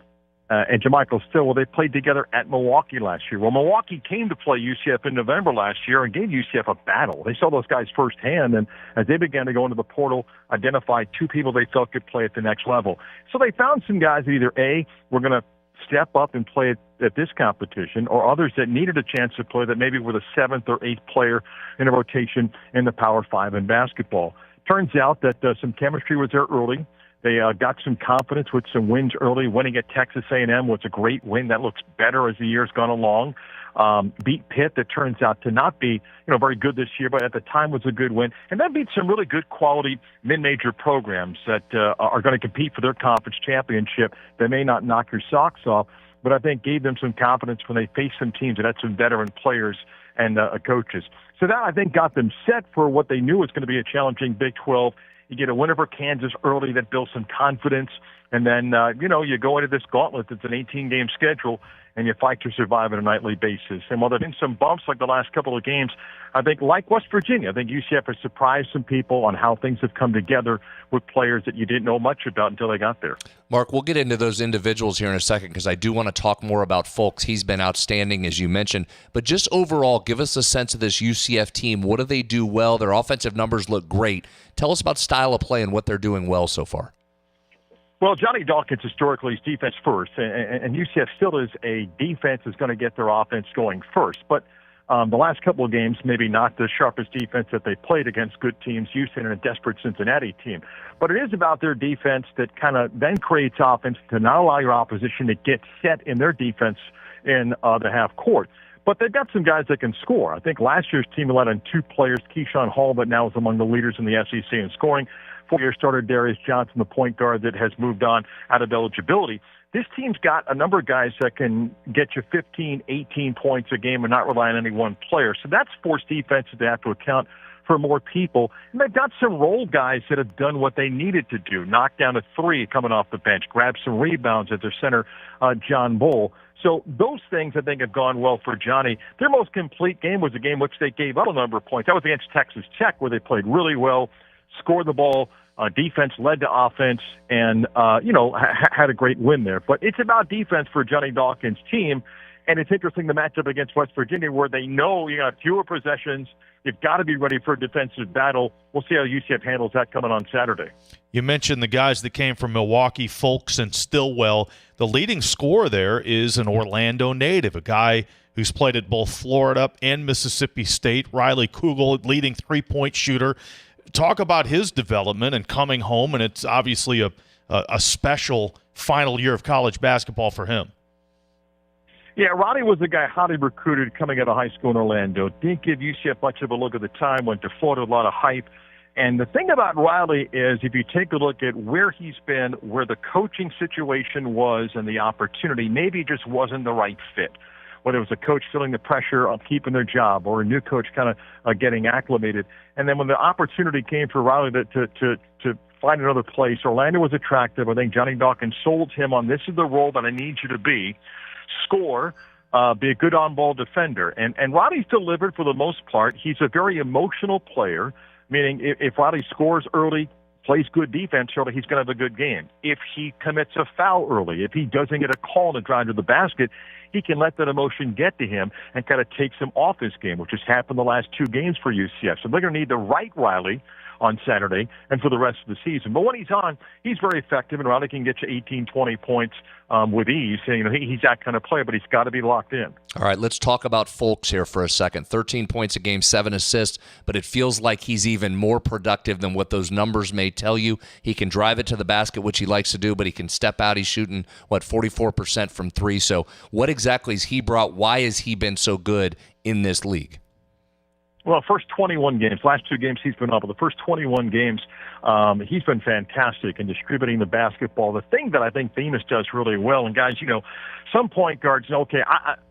Jermichael Stillwell, they played together at Milwaukee last year. Well, Milwaukee came to play UCF in November last year and gave UCF a battle. They saw those guys firsthand, and as they began to go into the portal, identified two people they felt could play at the next level. So they found some guys that either, A, were going to step up and play at this competition, or others that needed a chance to play that maybe were the seventh or eighth player in a rotation in the Power 5 in basketball. Turns out that some chemistry was there early. They got some confidence with some wins early. Winning at Texas A&M was a great win. That looks better as the year's gone along. Beat Pitt, that turns out to not be very good this year, but at the time was a good win. And then beat some really good quality mid-major programs that are going to compete for their conference championship. They may not knock your socks off, but I think gave them some confidence when they faced some teams that had some veteran players and coaches. So that, I think, got them set for what they knew was going to be a challenging Big 12. You get a win over Kansas early that built some confidence. And then, you go into this gauntlet that's an 18-game schedule, and you fight to survive on a nightly basis. And while there have been some bumps like the last couple of games, I think, like West Virginia, I think UCF has surprised some people on how things have come together with players that you didn't know much about until they got there. Mark, we'll get into those individuals here in a second because I do want to talk more about Folks. He's been outstanding, as you mentioned. But just overall, give us a sense of this UCF team. What do they do well? Their offensive numbers look great. Tell us about style of play and what they're doing well so far. Well, Johnny Dawkins historically is defense first, and UCF still is a defense that's going to get their offense going first. But the last couple of games, maybe not the sharpest defense that they played against good teams, Houston and a desperate Cincinnati team. But it is about their defense that kind of then creates offense to not allow your opposition to get set in their defense in the half court. But they've got some guys that can score. I think last year's team relied on two players, Keyshawn Hall, but now is among the leaders in the SEC in scoring. 4-year starter Darius Johnson, the point guard that has moved on out of eligibility. This team's got a number of guys that can get you 15, 18 points a game and not rely on any one player. So that's forced defenses to have to account for more people. And they've got some role guys that have done what they needed to do. Knock down a three coming off the bench, grab some rebounds at their center, John Bull. So those things, I think, have gone well for Johnny. Their most complete game was a game which they gave up a number of points. That was against Texas Tech, where they played really well, scored the ball, defense led to offense, and, had a great win there. But it's about defense for Johnny Dawkins' team, and it's interesting the matchup against West Virginia where they know you got fewer possessions. You've got to be ready for a defensive battle. We'll see how UCF handles that coming on Saturday. You mentioned the guys that came from Milwaukee, Folks, and Stillwell. The leading scorer there is an Orlando native, a guy who's played at both Florida and Mississippi State, Riley Kugel, leading three-point shooter. Talk about his development and coming home, and it's obviously a special final year of college basketball for him. Yeah, Roddy was a guy highly recruited coming out of high school in Orlando. Didn't give UCF much of a look at the time, went to Florida, a lot of hype. And the thing about Riley is if you take a look at where he's been, where the coaching situation was and the opportunity, maybe it just wasn't the right fit. Whether it was a coach feeling the pressure of keeping their job or a new coach kind of getting acclimated. And then when the opportunity came for Riley to find another place, Orlando was attractive. I think Johnny Dawkins sold him on this is the role that I need you to be. Score, be a good on-ball defender. And Riley's delivered for the most part. He's a very emotional player, meaning if Riley scores early, plays good defense early, he's going to have a good game. If he commits a foul early, if he doesn't get a call to drive to the basket, he can let that emotion get to him and kind of takes him off his game, which has happened the last two games for UCF. So they're going to need the right Riley on Saturday and for the rest of the season. But when he's on, he's very effective, and Riley can get you 18, 20 points with ease. And, he's that kind of player, but he's got to be locked in. All right, let's talk about Folks here for a second. 13 points a game, 7 assists, but it feels like he's even more productive than what those numbers may tell you. He can drive it to the basket, which he likes to do, but he can step out. He's shooting, 44% from three. So what exactly has he brought? Why has he been so good in this league? Well, first 21 games, last two games he's been up, but the first 21 games, he's been fantastic in distributing the basketball. The thing that I think Themis does really well, and guys, some point guards know, okay,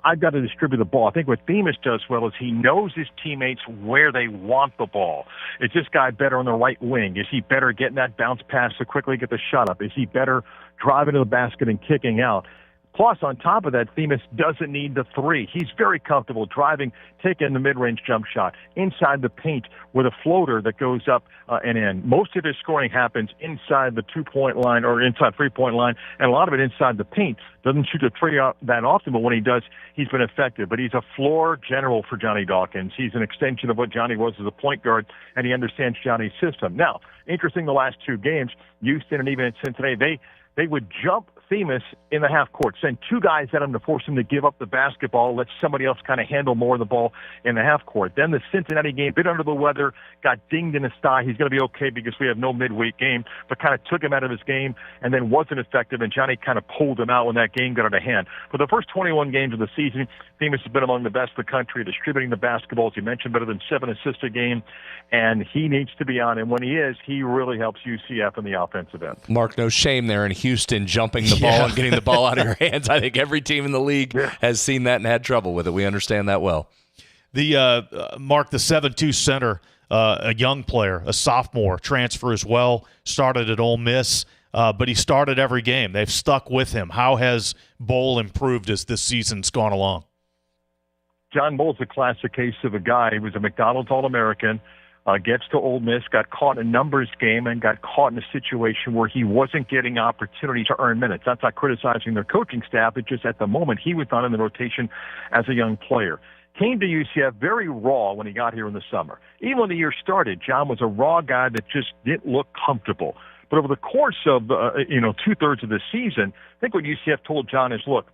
I've got to distribute the ball. I think what Themis does well is he knows his teammates where they want the ball. Is this guy better on the right wing? Is he better getting that bounce pass to quickly get the shot up? Is he better driving to the basket and kicking out? Plus, on top of that, Themis doesn't need the three. He's very comfortable driving, taking the mid-range jump shot, inside the paint with a floater that goes up and in. Most of his scoring happens inside the two-point line or inside three-point line, and a lot of it inside the paint. Doesn't shoot a three out that often, but when he does, he's been effective. But he's a floor general for Johnny Dawkins. He's an extension of what Johnny was as a point guard, and he understands Johnny's system. Now, interesting, the last two games, Houston and even at Cincinnati, they would jump Themis in the half court, send two guys at him to force him to give up the basketball, let somebody else kind of handle more of the ball in the half court. Then the Cincinnati game, bit under the weather, got dinged in his thigh. He's going to be okay because we have no midweek game, but kind of took him out of his game and then wasn't effective, and Johnny kind of pulled him out when that game got out of hand. For the first 21 games of the season, Themis has been among the best in the country, distributing the basketball, as you mentioned, better than 7 assists a game, and he needs to be on. And when he is, he really helps UCF in the offensive end. Mark, no shame there in Houston jumping the ball and getting the ball out of your hands. I think every team in the league has seen that and had trouble with it. We understand that well. Mark, the 7'2 center, a young player, a sophomore, transfer as well, started at Ole Miss. but he started every game. They've stuck with him. How has Bowl improved as this season's gone along? John Bull's a classic case of a guy. He was a McDonald's All-American, gets to Ole Miss, got caught in a numbers game, and got caught in a situation where he wasn't getting opportunity to earn minutes. That's not criticizing their coaching staff. It's just at the moment he was not in the rotation as a young player. Came to UCF very raw when he got here in the summer. Even when the year started, John was a raw guy that just didn't look comfortable. But over the course of, 2/3 of the season, I think what UCF told John is, look,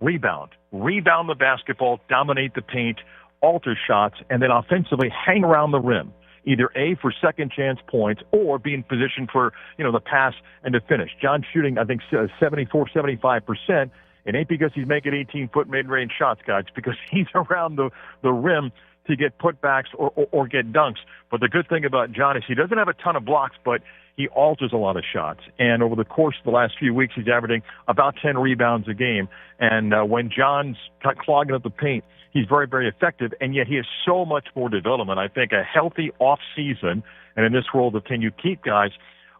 rebound the basketball, dominate the paint, alter shots, and then offensively hang around the rim. Either A, for second chance points, or be in position for, the pass and to finish. John's shooting, I think, 74, 75%. It ain't because he's making 18-foot mid-range shots, guys. It's because he's around the rim to get putbacks or get dunks. But the good thing about John is he doesn't have a ton of blocks, but he alters a lot of shots. And over the course of the last few weeks, he's averaging about 10 rebounds a game. And when John's clogging up the paint, he's very, very effective. And yet he has so much more development. I think a healthy off-season, and in this world of can you keep guys,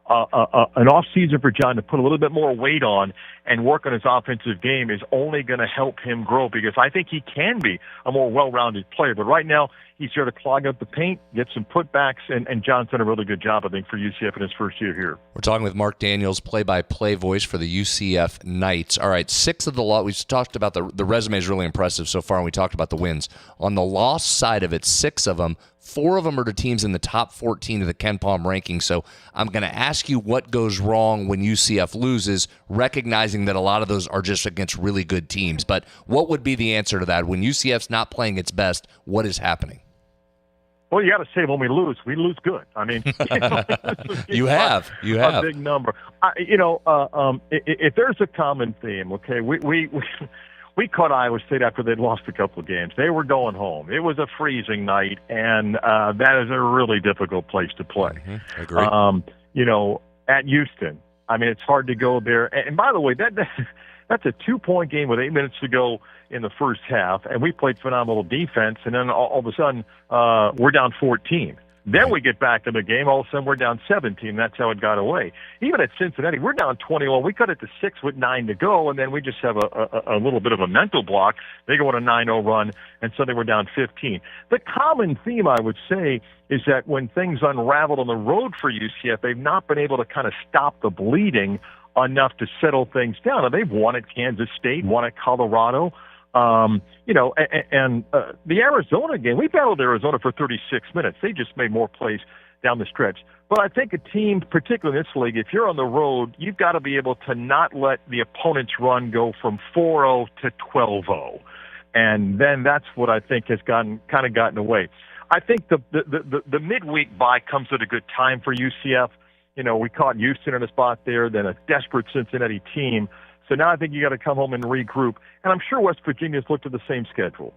an off-season for John to put a little bit more weight on and work on his offensive game is only going to help him grow, because I think he can be a more well-rounded player. But right now, he's here to clog up the paint, get some putbacks, and John's done a really good job, I think, for UCF in his first year here. We're talking with Mark Daniels, play-by-play voice for the UCF Knights. All right, 6 of the loss. We've talked about the resume is really impressive so far, and we talked about the wins. On the loss side of it, 6 of them, 4 of them are to teams in the top 14 of the KenPom ranking. So I'm going to ask you what goes wrong when UCF loses, recognizing that a lot of those are just against really good teams. But what would be the answer to that? When UCF's not playing its best, what is happening? Well, you got to say when we lose good. I mean, you have a big number. If there's a common theme, okay, we caught Iowa State after they'd lost a couple of games. They were going home. It was a freezing night, and that is a really difficult place to play. Mm-hmm. Agreed. At Houston, I mean, it's hard to go there. And by the way, that's a 2-point game with 8 minutes to go in the first half, and we played phenomenal defense, and then all of a sudden we're down 14. Then we get back to the game. All of a sudden, we're down 17. That's how it got away. Even at Cincinnati, we're down 21. We cut it to 6 with 9 to go, and then we just have a little bit of a mental block. They go on a 9-0 run, and suddenly we're down 15. The common theme, I would say, is that when things unraveled on the road for UCF, they've not been able to kind of stop the bleeding enough to settle things down. Now, they've won at Kansas State, won at Colorado. The Arizona game, we battled Arizona for 36 minutes. They just made more plays down the stretch. But I think a team, particularly in this league, if you're on the road, you've got to be able to not let the opponent's run go from 4-0 to 12-0. And then that's what I think has gotten away. I think the midweek bye comes at a good time for UCF. We caught Houston in a spot there, then a desperate Cincinnati team. So now I think you got to come home and regroup. And I'm sure West Virginia's looked at the same schedule.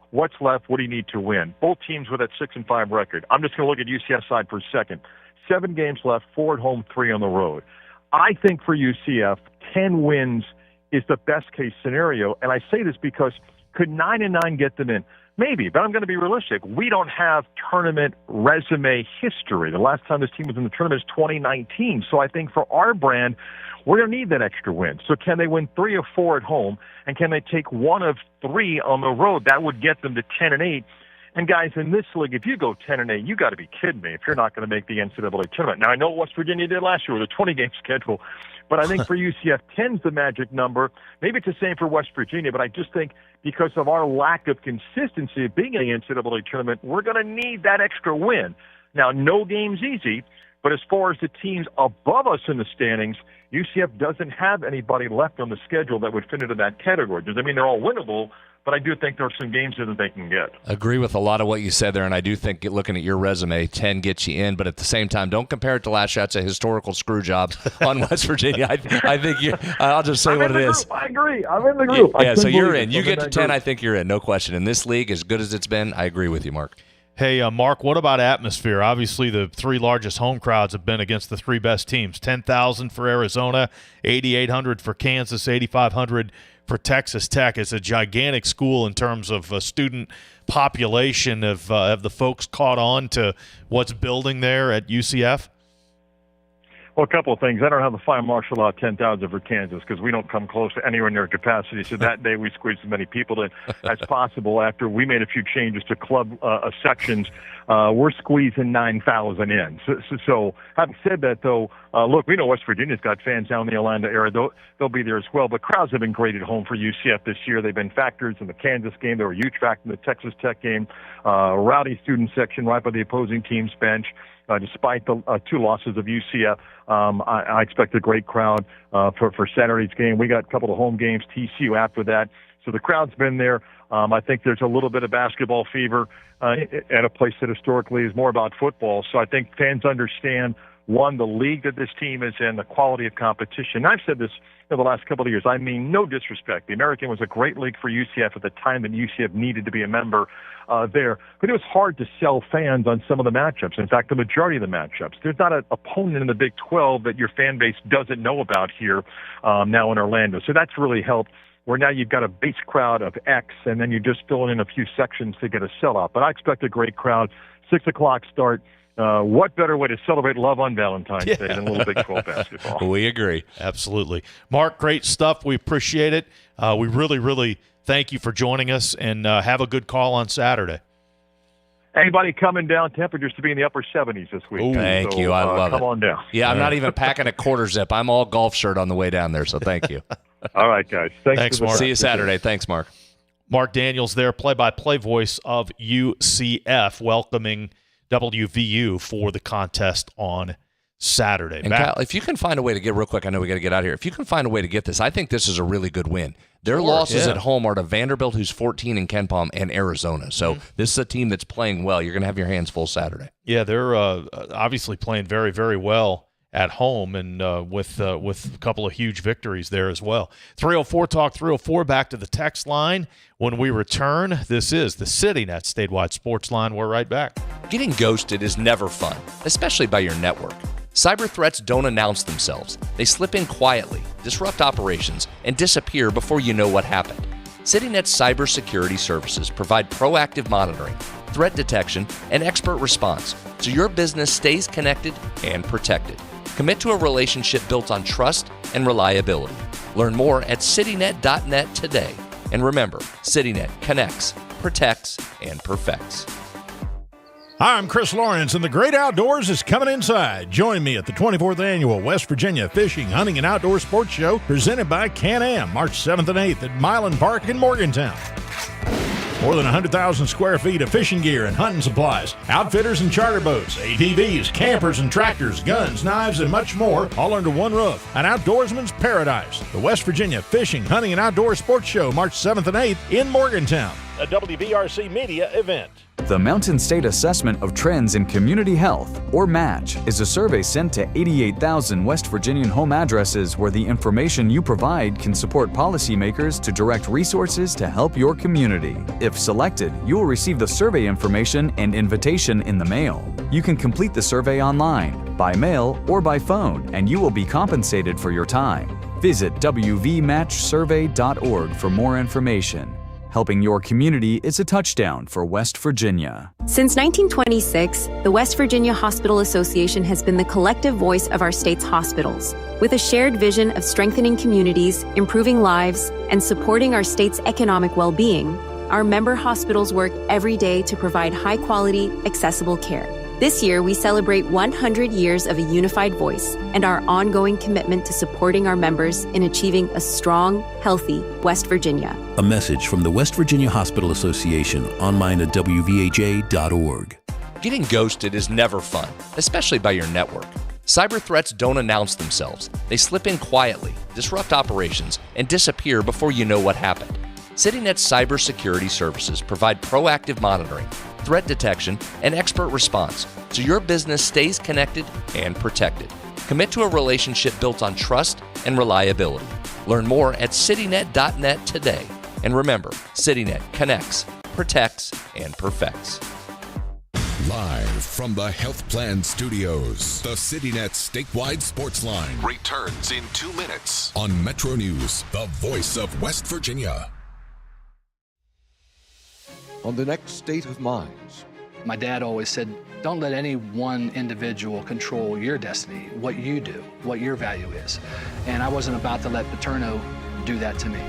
What's left? What do you need to win? Both teams with that 6-5 record. I'm just going to look at UCF side for a second. 7 games left, 4 at home, 3 on the road. I think for UCF, 10 wins is the best case scenario. And I say this because could 9-9 get them in? Maybe, but I'm going to be realistic. We don't have tournament resume history. The last time this team was in the tournament is 2019. So I think for our brand, we're going to need that extra win. So can they win 3 or 4 at home, and can they take 1 of 3 on the road? That would get them to 10-8. And guys, in this league, if you go 10-8, you got to be kidding me if you're not going to make the NCAA tournament. Now I know what West Virginia did last year with a 20-game schedule, but I think for UCF, 10's the magic number. Maybe it's the same for West Virginia, but I just think because of our lack of consistency of being in the NCAA tournament, we're going to need that extra win. Now, no game's easy, but as far as the teams above us in the standings, UCF doesn't have anybody left on the schedule that would fit into that category. Does that mean they're all winnable? But I do think there are some games that they can get. Agree with a lot of what you said there, and I do think looking at your resume, 10 gets you in. But at the same time, don't compare it to last year. It's a historical screw job on West Virginia. I think I'll just say what it is. I agree. I'm in the group. Yeah, so you're in. You get to 10, I think you're in. No question. In this league, as good as it's been, I agree with you, Mark. Hey, Mark, what about atmosphere? Obviously, the 3 largest home crowds have been against the 3 best teams. 10,000 for Arizona, 8,800 for Kansas, 8,500 for Texas Tech. It's a gigantic school in terms of student population. Have the folks caught on to what's building there at UCF? Well, a couple of things. I don't have the fire marshal out 10,000 for Kansas because we don't come close to anywhere near capacity. So that day we squeezed as many people in as possible. After we made a few changes to club sections, we're squeezing 9,000 in. So having said that, though, look, we know West Virginia's got fans down in the Orlando area. They'll be there as well. But crowds have been great at home for UCF this year. They've been factors in the Kansas game. They were a huge factor in the Texas Tech game. Rowdy student section right by the opposing team's bench. Despite the 2 losses of UCF, I expect a great crowd for Saturday's game. We got a couple of home games, TCU after that. So the crowd's been there. I think there's a little bit of basketball fever at a place that historically is more about football. So I think fans understand, one, the league that this team is in, the quality of competition. I've said this in the last couple of years. I mean, no disrespect. The American was a great league for UCF at the time that UCF needed to be a member there. But it was hard to sell fans on some of the matchups. In fact, the majority of the matchups. There's not an opponent in the Big 12 that your fan base doesn't know about here now in Orlando. So that's really helped, where now you've got a base crowd of X, and then you're just filling in a few sections to get a sellout. But I expect a great crowd. 6 o'clock start. What better way to celebrate love on Valentine's Day than a little Big 12 basketball? We agree. Absolutely. Mark, great stuff. We appreciate it. We really, really thank you for joining us, and have a good call on Saturday. Anybody coming down, temperatures to be in the upper 70s this week. Thank you. I love it. Come on down. Yeah, I'm not even packing a quarter zip. I'm all golf shirt on the way down there, so thank you. All right, guys. Thanks, Mark. See you Saturday. Thanks, Mark. Mark Daniels there, play-by-play voice of UCF, welcoming WVU for the contest on Saturday. And Kyle, if you can find a way to get, real quick, I know we got to get out of here. If you can find a way to get this, I think this is a really good win. Their losses at home are to Vanderbilt, who's 14, and KenPom, and Arizona. So this is a team that's playing well. You're going to have your hands full Saturday. Yeah, they're obviously playing very, very well at home, and with a couple of huge victories there as well. 304 Talk 304, back to the text line. When we return, this is the CityNet statewide sports line. We're right back. Getting ghosted is never fun, especially by your network. Cyber threats don't announce themselves. They slip in quietly, disrupt operations, and disappear before you know what happened. CityNet's cybersecurity services provide proactive monitoring, threat detection, and expert response, so your business stays connected and protected. Commit to a relationship built on trust and reliability. Learn more at citynet.net today. And remember, CityNet connects, protects, and perfects. Hi, I'm Chris Lawrence, and the great outdoors is coming inside. Join me at the 24th Annual West Virginia Fishing, Hunting, and Outdoor Sports Show presented by Can-Am, March 7th and 8th at Milan Park in Morgantown. More than 100,000 square feet of fishing gear and hunting supplies, outfitters and charter boats, ATVs, campers and tractors, guns, knives, and much more, all under one roof. An outdoorsman's paradise. The West Virginia Fishing, Hunting, and Outdoor Sports Show, March 7th and 8th in Morgantown. A WVRC media event. The Mountain State Assessment of Trends in Community Health, or MATCH, is a survey sent to 88,000 West Virginian home addresses where the information you provide can support policymakers to direct resources to help your community. If selected, you will receive the survey information and invitation in the mail. You can complete the survey online, by mail, or by phone, and you will be compensated for your time. Visit wvmatchsurvey.org for more information. Helping your community is a touchdown for West Virginia. Since 1926, the West Virginia Hospital Association has been the collective voice of our state's hospitals. With a shared vision of strengthening communities, improving lives, and supporting our state's economic well-being, our member hospitals work every day to provide high-quality, accessible care. This year, we celebrate 100 years of a unified voice and our ongoing commitment to supporting our members in achieving a strong, healthy West Virginia. A message from the West Virginia Hospital Association, online at wvha.org. Getting ghosted is never fun, especially by your network. Cyber threats don't announce themselves. They slip in quietly, disrupt operations, and disappear before you know what happened. CityNet's cybersecurity services provide proactive monitoring, threat detection, and expert response, so your business stays connected and protected. Commit to a relationship built on trust and reliability. Learn more at citynet.net today. And remember, CityNet connects, protects, and perfects. Live from the Health Plan Studios, the CityNet statewide sports line returns in 2 minutes on Metro News, the voice of West Virginia. On the next State of Minds, My dad always said, don't let any one individual control your destiny, what you do, what your value is. And I wasn't about to let Paterno do that to me.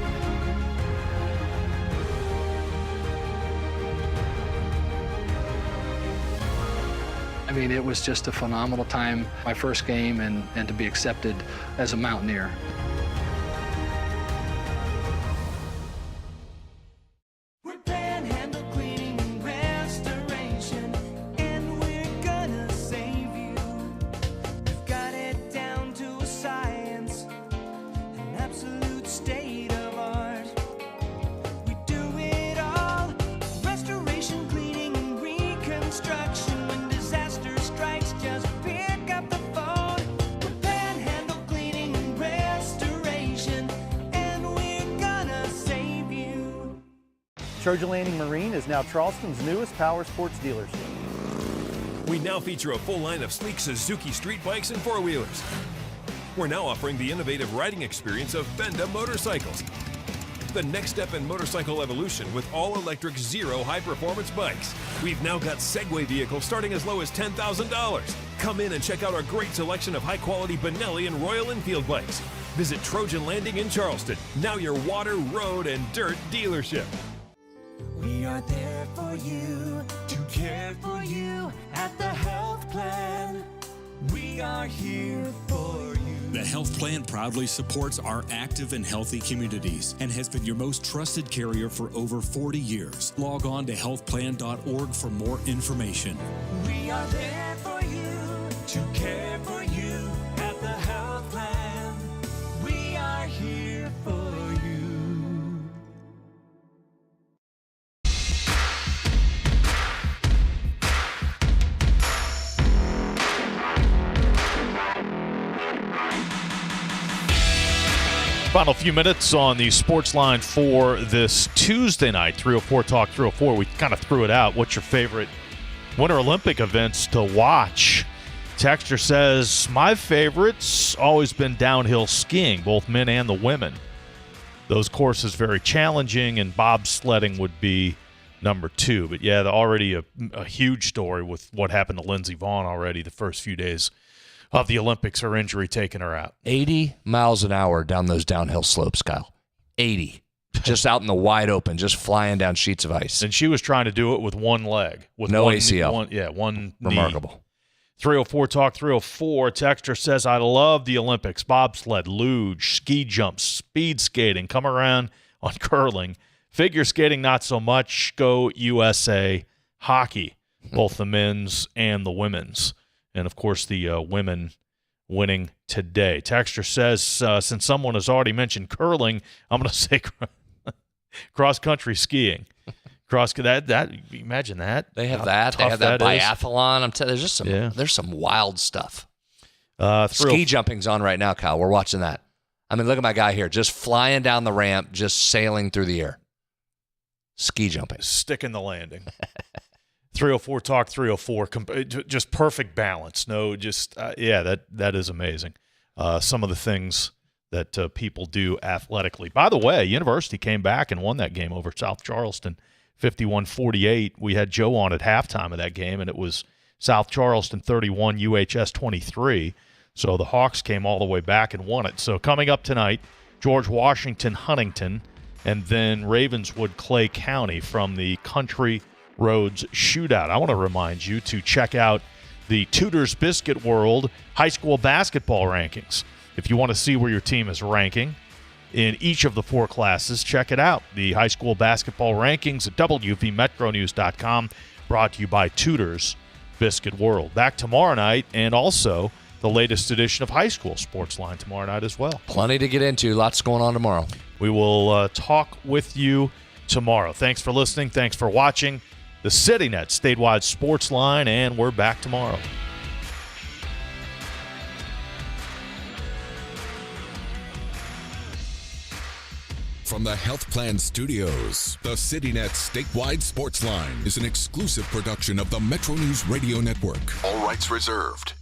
I mean, it was just a phenomenal time, my first game, and to be accepted as a Mountaineer. Trojan Landing Marine is now Charleston's newest power sports dealership. We now feature a full line of sleek Suzuki street bikes and four-wheelers. We're now offering the innovative riding experience of Benda motorcycles. The next step in motorcycle evolution with all-electric Zero high-performance bikes. We've now got Segway vehicles starting as low as $10,000. Come in and check out our great selection of high-quality Benelli and Royal Enfield bikes. Visit Trojan Landing in Charleston, now your water, road, and dirt dealership. We are there for you, to care for you at the Health Plan. We are here for you. The Health Plan proudly supports our active and healthy communities and has been your most trusted carrier for over 40 years. Log on to healthplan.org for more information. We are there for you, to care for you at the Health Plan. We are here for you. Final few minutes on the Sportsline for this Tuesday night, 304 Talk 304. We kind of threw it out. What's your favorite Winter Olympic events to watch? Texter says, my favorite's always been downhill skiing, both men and the women. Those courses very challenging, and bobsledding would be number 2. But yeah, already a huge story with what happened to Lindsey Vonn already the first few days of the Olympics, her injury taking her out. 80 miles an hour down those downhill slopes, Kyle. 80. Just out in the wide open, just flying down sheets of ice. And she was trying to do it with one leg. With no one, ACL. One Remarkable. Knee. 304 Talk 304. Texter says, I love the Olympics. Bobsled, luge, ski jumps, speed skating, come around on curling. Figure skating, not so much. Go USA. Hockey, both the men's and the women's. And, of course, the women winning today. Texter says, since someone has already mentioned curling, I'm going to say cross-country skiing. Imagine that. They have that. They have that biathlon. I'm telling you, there's some wild stuff. Ski jumping's on right now, Kyle. We're watching that. I mean, look at my guy here, just flying down the ramp, just sailing through the air. Ski jumping. Sticking the landing. 304 Talk 304, just perfect balance. No, just that is amazing. Some of the things that people do athletically. By the way, University came back and won that game over South Charleston, 51-48. We had Joe on at halftime of that game, and it was South Charleston 31, UHS 23. So the Hawks came all the way back and won it. So coming up tonight, George Washington, Huntington, and then Ravenswood, Clay County from the Country Roads Shootout. I want to remind you to check out the Tudor's Biscuit World high school basketball rankings. If you want to see where your team is ranking in each of the 4 classes, check it out. The high school basketball rankings at WVMetroNews.com, brought to you by Tudor's Biscuit World. Back tomorrow night, and also the latest edition of High School Sportsline tomorrow night as well. Plenty to get into. Lots going on tomorrow. We will talk with you tomorrow. Thanks for listening. Thanks for watching the CityNet Statewide Sportsline, and we're back tomorrow. From the Health Plan Studios, the CityNet Statewide Sportsline is an exclusive production of the Metro News Radio Network. All rights reserved.